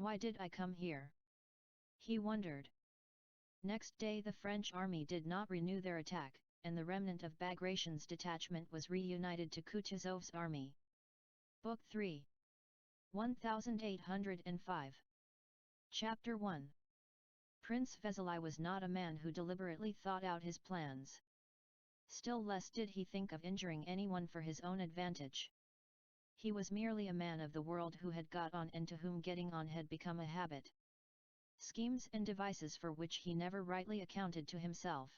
why did I come here? He wondered. Next day the French army did not renew their attack, and the remnant of Bagration's detachment was reunited to Kutuzov's army. Book 3. 1805. Chapter 1. Prince Vasili was not a man who deliberately thought out his plans. Still less did he think of injuring anyone for his own advantage. He was merely a man of the world who had got on and to whom getting on had become a habit. Schemes and devices for which he never rightly accounted to himself,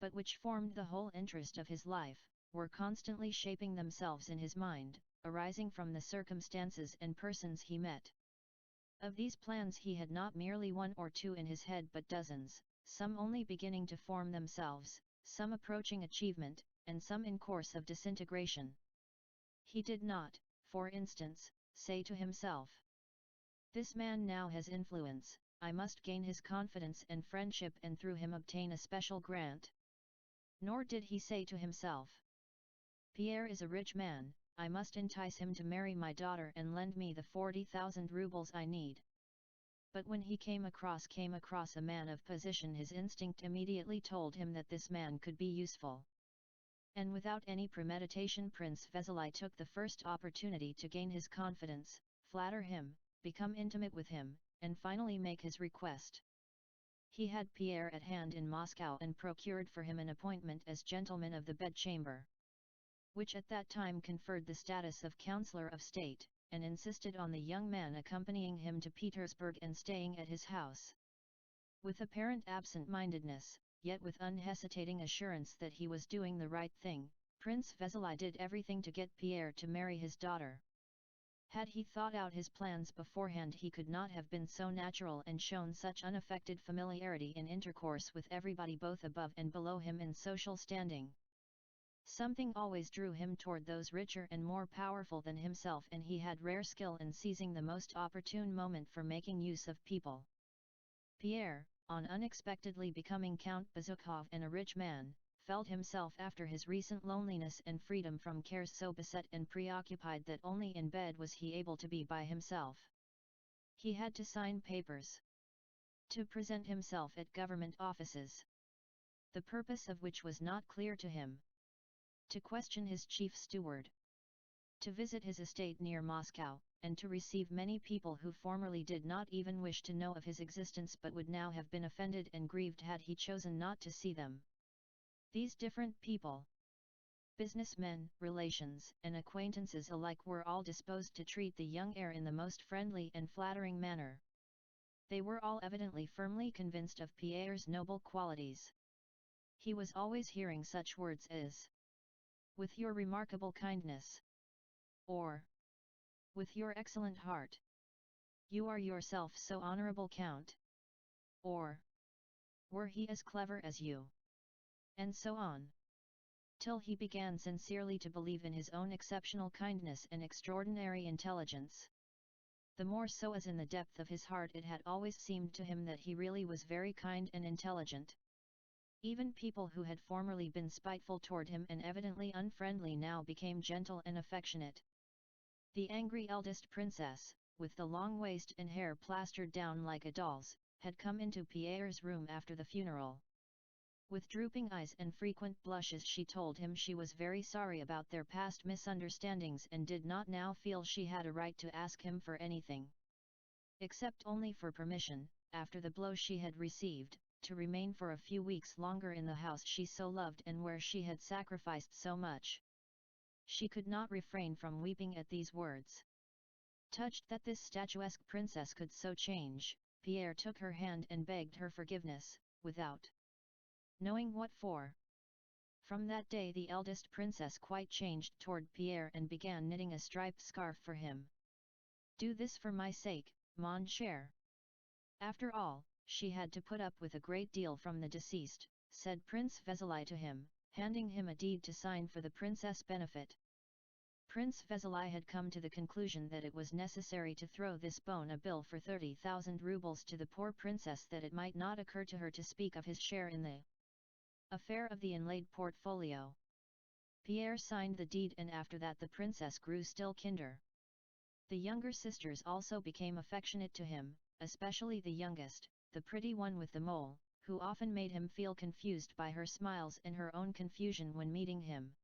but which formed the whole interest of his life, were constantly shaping themselves in his mind, arising from the circumstances and persons he met. Of these plans he had not merely one or two in his head but dozens, some only beginning to form themselves, some approaching achievement, and some in course of disintegration. He did not, for instance, say to himself, "This man now has influence, I must gain his confidence and friendship and through him obtain a special grant." Nor did he say to himself, "Pierre is a rich man, I must entice him to marry my daughter and lend me the 40,000 rubles I need." But when he came across a man of position, his instinct immediately told him that this man could be useful. And without any premeditation Prince Vasili took the first opportunity to gain his confidence, flatter him, become intimate with him, and finally make his request. He had Pierre at hand in Moscow and procured for him an appointment as gentleman of the bedchamber, which at that time conferred the status of Counselor of State, and insisted on the young man accompanying him to Petersburg and staying at his house. With apparent absent-mindedness, yet with unhesitating assurance that he was doing the right thing, Prince Vasili did everything to get Pierre to marry his daughter. Had he thought out his plans beforehand he could not have been so natural and shown such unaffected familiarity in intercourse with everybody both above and below him in social standing. Something always drew him toward those richer and more powerful than himself, and he had rare skill in seizing the most opportune moment for making use of people. Pierre, on unexpectedly becoming Count Bezúkhov and a rich man, felt himself after his recent loneliness and freedom from cares so beset and preoccupied that only in bed was he able to be by himself. He had to sign papers, to present himself at government offices, the purpose of which was not clear to him, to question his chief steward, to visit his estate near Moscow, and to receive many people who formerly did not even wish to know of his existence but would now have been offended and grieved had he chosen not to see them. These different people, businessmen, relations, and acquaintances alike, were all disposed to treat the young heir in the most friendly and flattering manner. They were all evidently firmly convinced of Pierre's noble qualities. He was always hearing such words as, "With your remarkable kindness," or, "With your excellent heart, you are yourself so honorable, Count," or, "Were he as clever as you," and so on, till he began sincerely to believe in his own exceptional kindness and extraordinary intelligence. The more so as in the depth of his heart it had always seemed to him that he really was very kind and intelligent. Even people who had formerly been spiteful toward him and evidently unfriendly now became gentle and affectionate. The angry eldest princess, with the long waist and hair plastered down like a doll's, had come into Pierre's room after the funeral. With drooping eyes and frequent blushes she told him she was very sorry about their past misunderstandings and did not now feel she had a right to ask him for anything, except only for permission, after the blow she had received, to remain for a few weeks longer in the house she so loved and where she had sacrificed so much. She could not refrain from weeping at these words. Touched that this statuesque princess could so change, Pierre took her hand and begged her forgiveness, without knowing what for. From that day the eldest princess quite changed toward Pierre and began knitting a striped scarf for him. "Do this for my sake, mon cher." After all, she had to put up with a great deal from the deceased, said Prince Vasili to him, handing him a deed to sign for the princess' benefit. Prince Vasili had come to the conclusion that it was necessary to throw this bone a bill for 30,000 rubles to the poor princess that it might not occur to her to speak of his share in the affair of the inlaid portfolio. Pierre signed the deed and after that the princess grew still kinder. The younger sisters also became affectionate to him, especially the youngest, the pretty one with the mole, who often made him feel confused by her smiles and her own confusion when meeting him.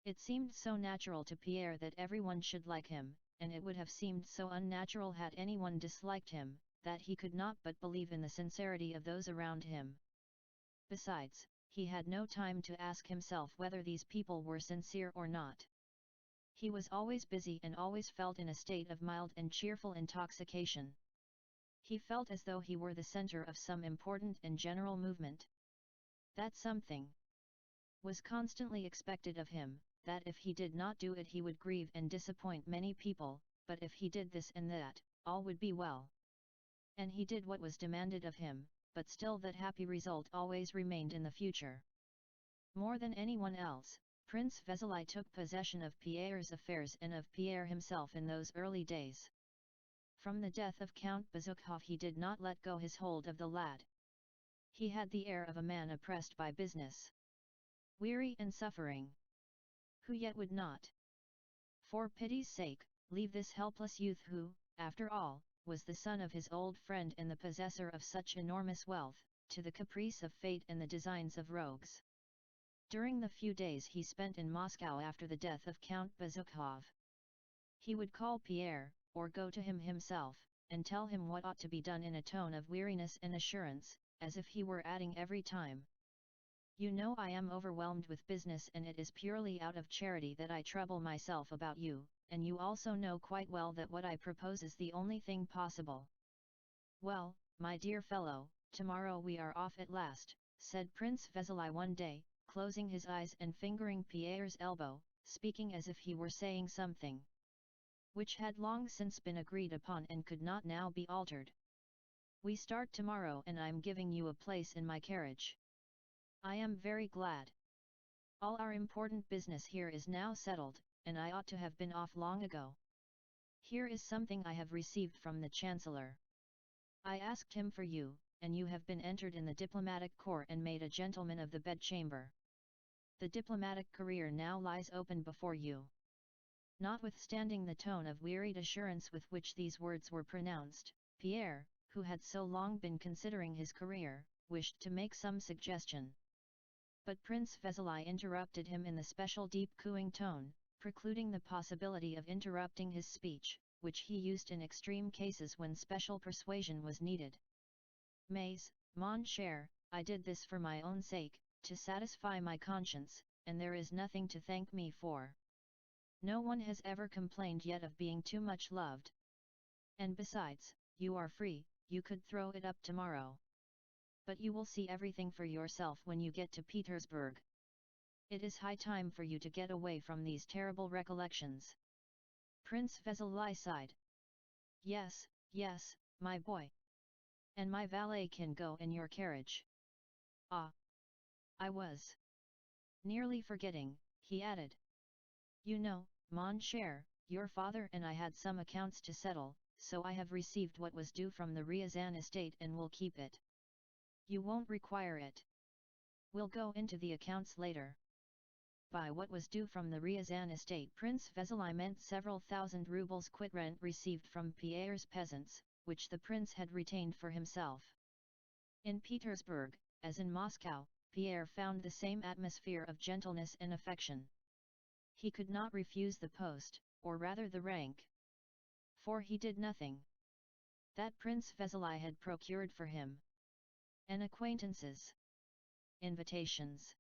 It seemed so natural to Pierre that everyone should like him, and it would have seemed so unnatural had anyone disliked him, that he could not but believe in the sincerity of those around him. Besides, he had no time to ask himself whether these people were sincere or not. He was always busy and always felt in a state of mild and cheerful intoxication. He felt as though he were the center of some important and general movement. That something was constantly expected of him, that if he did not do it he would grieve and disappoint many people, but if he did this and that, all would be well. And he did what was demanded of him, but still that happy result always remained in the future. More than anyone else, Prince Vasili took possession of Pierre's affairs and of Pierre himself in those early days. From the death of Count Bezúkhov he did not let go his hold of the lad. He had the air of a man oppressed by business, weary and suffering, who yet would not, for pity's sake, leave this helpless youth who, after all, was the son of his old friend and the possessor of such enormous wealth, to the caprice of fate and the designs of rogues. During the few days he spent in Moscow after the death of Count Bezúkhov, he would call Pierre, or go to him himself, and tell him what ought to be done in a tone of weariness and assurance, as if he were adding every time, "You know I am overwhelmed with business and it is purely out of charity that I trouble myself about you, and you also know quite well that what I propose is the only thing possible." "Well, my dear fellow, tomorrow we are off at last," said Prince Vasili one day, closing his eyes and fingering Pierre's elbow, speaking as if he were saying something which had long since been agreed upon and could not now be altered. "We start tomorrow and I'm giving you a place in my carriage. I am very glad. All our important business here is now settled, and I ought to have been off long ago. Here is something I have received from the Chancellor. I asked him for you, and you have been entered in the diplomatic corps and made a gentleman of the bedchamber. The diplomatic career now lies open before you." Notwithstanding the tone of wearied assurance with which these words were pronounced, Pierre, who had so long been considering his career, wished to make some suggestion. But Prince Vasili interrupted him in the special deep cooing tone, precluding the possibility of interrupting his speech, which he used in extreme cases when special persuasion was needed. "Mais, mon cher, I did this for my own sake, to satisfy my conscience, and there is nothing to thank me for. No one has ever complained yet of being too much loved. And besides, you are free, you could throw it up tomorrow. But you will see everything for yourself when you get to Petersburg. It is high time for you to get away from these terrible recollections." Prince Vasili sighed. Yes, my boy. And my valet can go in your carriage." "Ah! I was nearly forgetting," he added. "You know, mon cher, your father and I had some accounts to settle, so I have received what was due from the Ryazan estate and will keep it. You won't require it. We'll go into the accounts later." By what was due from the Ryazan estate Prince Vasili meant several thousand rubles quit rent received from Pierre's peasants, which the prince had retained for himself. In Petersburg, as in Moscow, Pierre found the same atmosphere of gentleness and affection. He could not refuse the post, or rather the rank. For he did nothing that Prince Vasili had procured for him. And acquaintances, invitations,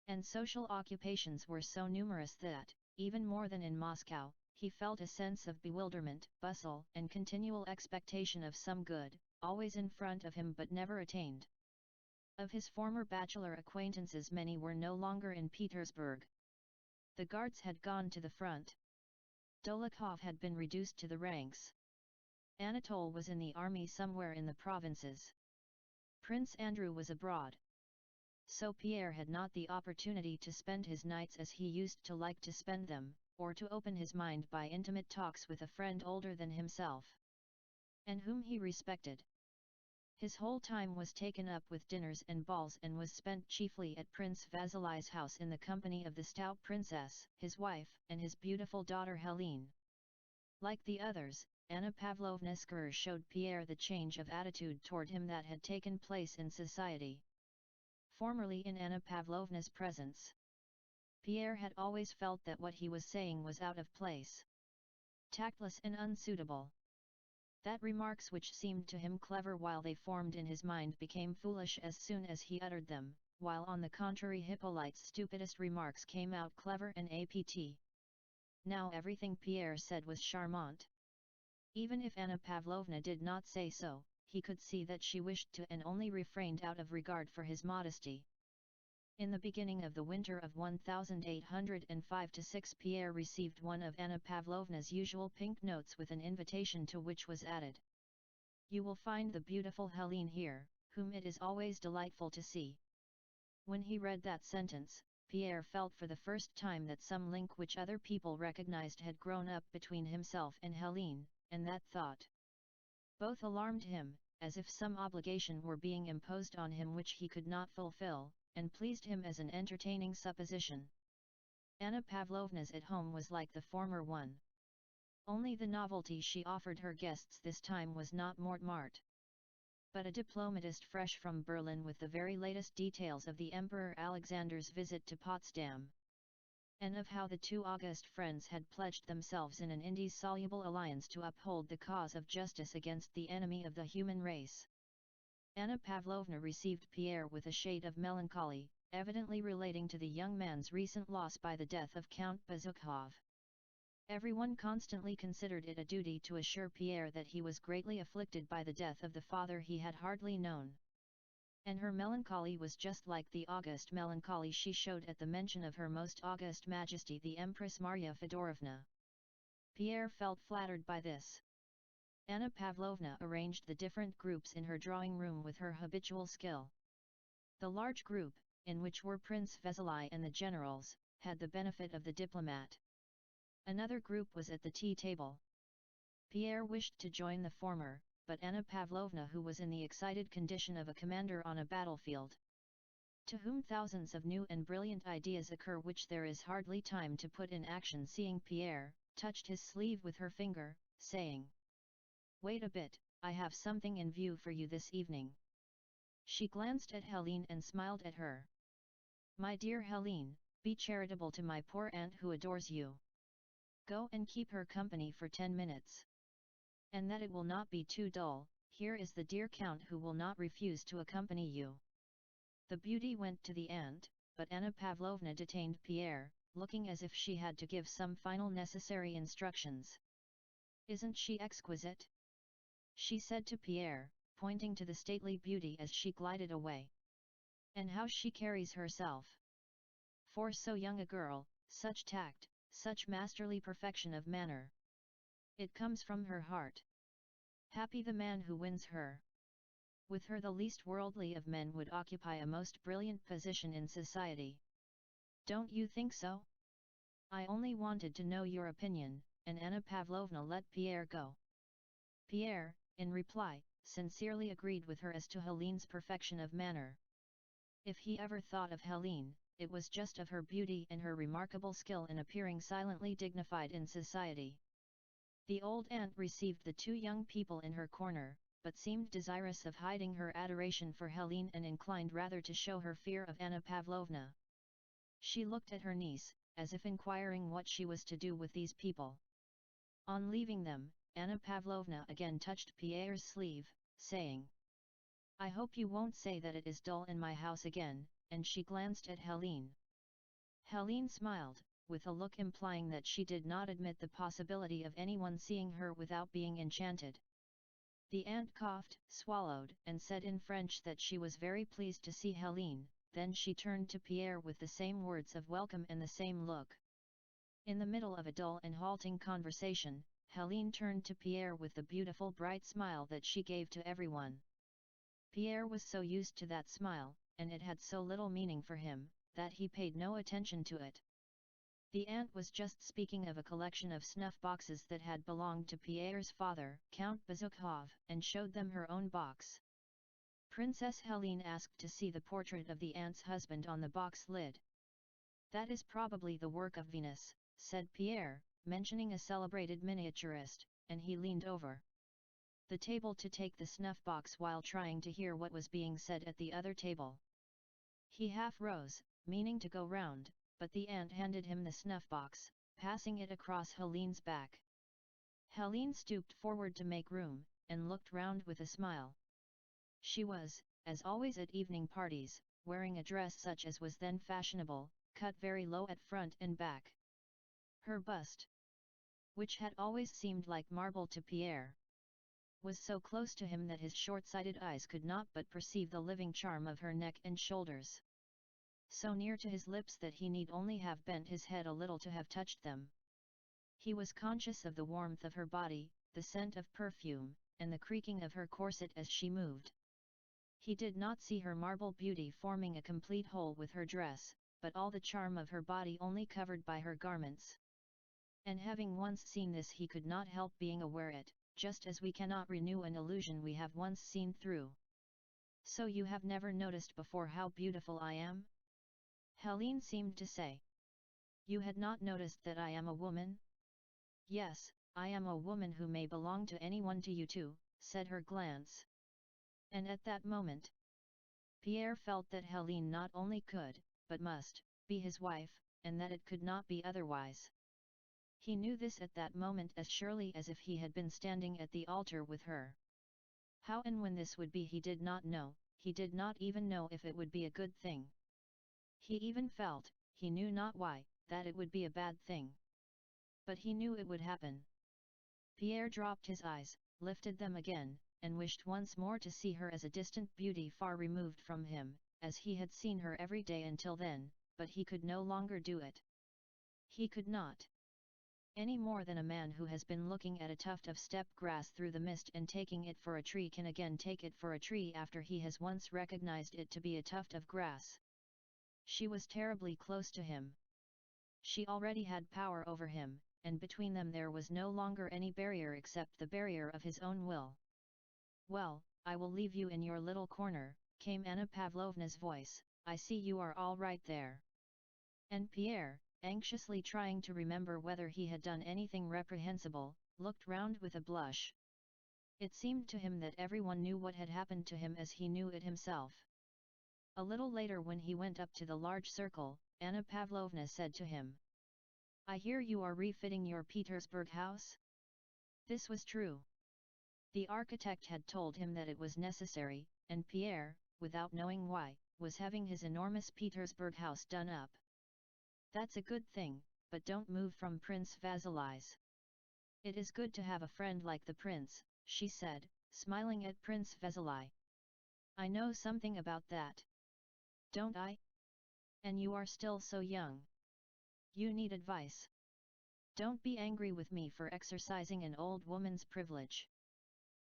and social occupations were so numerous that, even more than in Moscow, he felt a sense of bewilderment, bustle, and continual expectation of some good, always in front of him but never attained. Of his former bachelor acquaintances many were no longer in Petersburg. The Guards had gone to the front. Dolokhov had been reduced to the ranks. Anatole was in the army somewhere in the provinces. Prince Andrew was abroad. So Pierre had not the opportunity to spend his nights as he used to like to spend them, or to open his mind by intimate talks with a friend older than himself, and whom he respected. His whole time was taken up with dinners and balls and was spent chiefly at Prince Vasili's house in the company of the stout princess, his wife, and his beautiful daughter Helene. Like the others, Anna Pavlovna's career showed Pierre the change of attitude toward him that had taken place in society. Formerly in Anna Pavlovna's presence, Pierre had always felt that what he was saying was out of place, tactless and unsuitable. That remarks which seemed to him clever while they formed in his mind became foolish as soon as he uttered them, while on the contrary Hippolyte's stupidest remarks came out clever and apt. Now everything Pierre said was charmant. Even if Anna Pavlovna did not say so, he could see that she wished to and only refrained out of regard for his modesty. In the beginning of the winter of 1805-6 Pierre received one of Anna Pavlovna's usual pink notes with an invitation to which was added, "You will find the beautiful Helene here, whom it is always delightful to see." When he read that sentence, Pierre felt for the first time that some link which other people recognized had grown up between himself and Helene, and that thought both alarmed him, as if some obligation were being imposed on him which he could not fulfill, and pleased him as an entertaining supposition. Anna Pavlovna's at home was like the former one. Only the novelty she offered her guests this time was not Mortemart, but a diplomatist fresh from Berlin with the very latest details of the Emperor Alexander's visit to Potsdam, and of how the two august friends had pledged themselves in an indissoluble alliance to uphold the cause of justice against the enemy of the human race. Anna Pavlovna received Pierre with a shade of melancholy, evidently relating to the young man's recent loss by the death of Count Bezukhov. Everyone constantly considered it a duty to assure Pierre that he was greatly afflicted by the death of the father he had hardly known. And her melancholy was just like the august melancholy she showed at the mention of her most august Majesty the Empress Marya Fedorovna. Pierre felt flattered by this. Anna Pavlovna arranged the different groups in her drawing room with her habitual skill. The large group, in which were Prince Vasili and the generals, had the benefit of the diplomat. Another group was at the tea table. Pierre wished to join the former, but Anna Pavlovna, who was in the excited condition of a commander on a battlefield, to whom thousands of new and brilliant ideas occur which there is hardly time to put in action, seeing Pierre, touched his sleeve with her finger, saying, "Wait a bit, I have something in view for you this evening." She glanced at Helene and smiled at her. "My dear Helene, be charitable to my poor aunt who adores you. Go and keep her company for 10 minutes. And that it will not be too dull, here is the dear Count who will not refuse to accompany you." The beauty went to the aunt, but Anna Pavlovna detained Pierre, looking as if she had to give some final necessary instructions. "Isn't she exquisite?" she said to Pierre, pointing to the stately beauty as she glided away. "And how she carries herself! For so young a girl, such tact, such masterly perfection of manner. It comes from her heart. Happy the man who wins her. With her the least worldly of men would occupy a most brilliant position in society. Don't you think so? I only wanted to know your opinion," and Anna Pavlovna let Pierre go. Pierre, in reply, sincerely agreed with her as to Helene's perfection of manner. If he ever thought of Helene, it was just of her beauty and her remarkable skill in appearing silently dignified in society. The old aunt received the two young people in her corner, but seemed desirous of hiding her adoration for Helene and inclined rather to show her fear of Anna Pavlovna. She looked at her niece, as if inquiring what she was to do with these people. On leaving them, Anna Pavlovna again touched Pierre's sleeve, saying, "I hope you won't say that it is dull in my house again," and she glanced at Helene. Helene smiled, with a look implying that she did not admit the possibility of anyone seeing her without being enchanted. The aunt coughed, swallowed, and said in French that she was very pleased to see Helene, then she turned to Pierre with the same words of welcome and the same look. In the middle of a dull and halting conversation, Helene turned to Pierre with the beautiful bright smile that she gave to everyone. Pierre was so used to that smile, and it had so little meaning for him, that he paid no attention to it. The aunt was just speaking of a collection of snuff boxes that had belonged to Pierre's father, Count Bezukhov, and showed them her own box. Princess Helene asked to see the portrait of the aunt's husband on the box lid. "That is probably the work of Venus," said Pierre, mentioning a celebrated miniaturist, and he leaned over the table to take the snuff box while trying to hear what was being said at the other table. He half rose, meaning to go round, but the aunt handed him the snuff box, passing it across Helene's back. Helene stooped forward to make room, and looked round with a smile. She was, as always at evening parties, wearing a dress such as was then fashionable, cut very low at front and back. Her bust, which had always seemed like marble to Pierre, was so close to him that his short-sighted eyes could not but perceive the living charm of her neck and shoulders. So near to his lips that he need only have bent his head a little to have touched them. He was conscious of the warmth of her body, the scent of perfume, and the creaking of her corset as she moved. He did not see her marble beauty forming a complete whole with her dress, but all the charm of her body only covered by her garments. And having once seen this he could not help being aware it, just as we cannot renew an illusion we have once seen through. So you have never noticed before how beautiful I am? Helene seemed to say. You had not noticed that I am a woman? Yes, I am a woman who may belong to anyone to you too, said her glance. And at that moment, Pierre felt that Helene not only could, but must, be his wife, and that it could not be otherwise. He knew this at that moment as surely as if he had been standing at the altar with her. How and when this would be he did not know, he did not even know if it would be a good thing. He even felt, he knew not why, that it would be a bad thing. But he knew it would happen. Pierre dropped his eyes, lifted them again, and wished once more to see her as a distant beauty far removed from him, as he had seen her every day until then, but he could no longer do it. He could not. Any more than a man who has been looking at a tuft of steppe grass through the mist and taking it for a tree can again take it for a tree after he has once recognized it to be a tuft of grass. She was terribly close to him. She already had power over him, and between them there was no longer any barrier except the barrier of his own will. Well, I will leave you in your little corner, came Anna Pavlovna's voice, I see you are all right there. And Pierre, anxiously trying to remember whether he had done anything reprehensible, looked round with a blush. It seemed to him that everyone knew what had happened to him as he knew it himself. A little later when he went up to the large circle, Anna Pavlovna said to him, I hear you are refitting your Petersburg house? This was true. The architect had told him that it was necessary, and Pierre, without knowing why, was having his enormous Petersburg house done up. That's a good thing, but don't move from Prince Vasili's. It is good to have a friend like the prince, she said, smiling at Prince Vasili. I know something about that. Don't I? And you are still so young. You need advice. Don't be angry with me for exercising an old woman's privilege.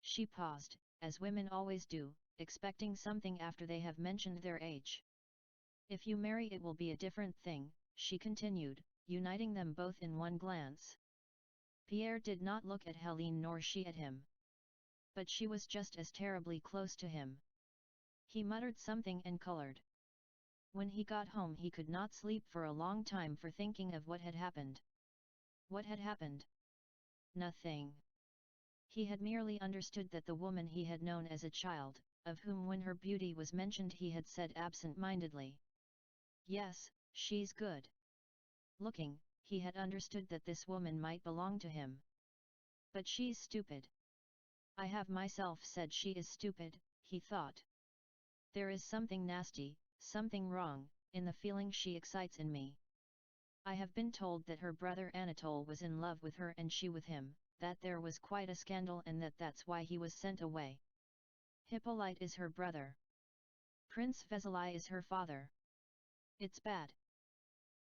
She paused, as women always do, expecting something after they have mentioned their age. If you marry it will be a different thing, she continued, uniting them both in one glance. Pierre did not look at Helene nor she at him. But she was just as terribly close to him. He muttered something and colored. When he got home he could not sleep for a long time for thinking of what had happened. What had happened? Nothing. He had merely understood that the woman he had known as a child, of whom when her beauty was mentioned he had said absent-mindedly, yes, she's good looking, he had understood that this woman might belong to him. But she's stupid. I have myself said she is stupid, he thought. There is something nasty, something wrong, in the feeling she excites in me. I have been told that her brother Anatole was in love with her and she with him, that there was quite a scandal and that's why he was sent away. Hippolyte is her brother. Prince Vasili is her father. It's bad.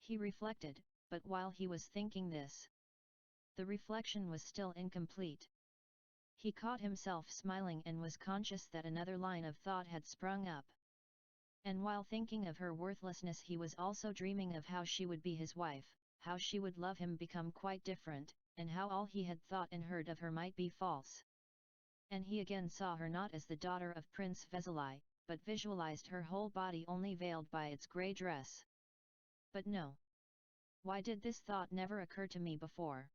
He reflected, but while he was thinking this, the reflection was still incomplete. He caught himself smiling and was conscious that another line of thought had sprung up. And while thinking of her worthlessness he was also dreaming of how she would be his wife, how she would love him become quite different, and how all he had thought and heard of her might be false. And he again saw her not as the daughter of Prince Vasili, but visualized her whole body only veiled by its grey dress. But no. Why did this thought never occur to me before?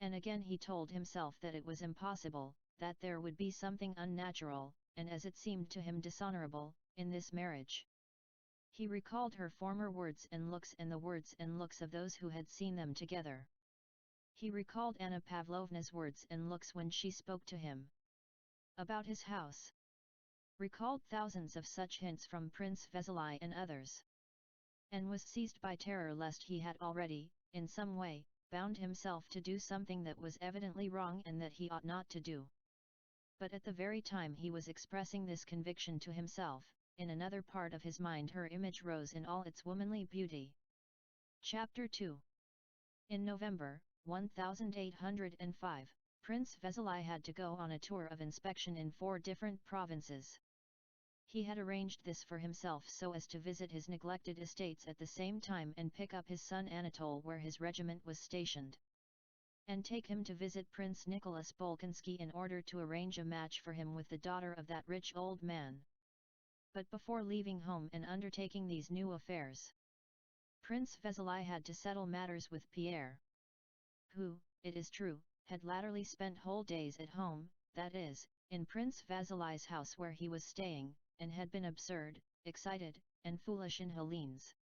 And again he told himself that it was impossible, that there would be something unnatural, and as it seemed to him dishonorable, in this marriage. He recalled her former words and looks and the words and looks of those who had seen them together. He recalled Anna Pavlovna's words and looks when she spoke to him about his house. Recalled thousands of such hints from Prince Vasili and others. And was seized by terror lest he had already, in some way, bound himself to do something that was evidently wrong and that he ought not to do. But at the very time he was expressing this conviction to himself, in another part of his mind her image rose in all its womanly beauty. Chapter 2. In November, 1805, Prince Vasili had to go on a tour of inspection in 4 different provinces. He had arranged this for himself so as to visit his neglected estates at the same time and pick up his son Anatole where his regiment was stationed. And take him to visit Prince Nicholas Bolkonsky in order to arrange a match for him with the daughter of that rich old man. But before leaving home and undertaking these new affairs, Prince Vasili had to settle matters with Pierre, who, it is true, had latterly spent whole days at home, that is, in Prince Vasili's house where he was staying, and had been absurd, excited, and foolish in Helene's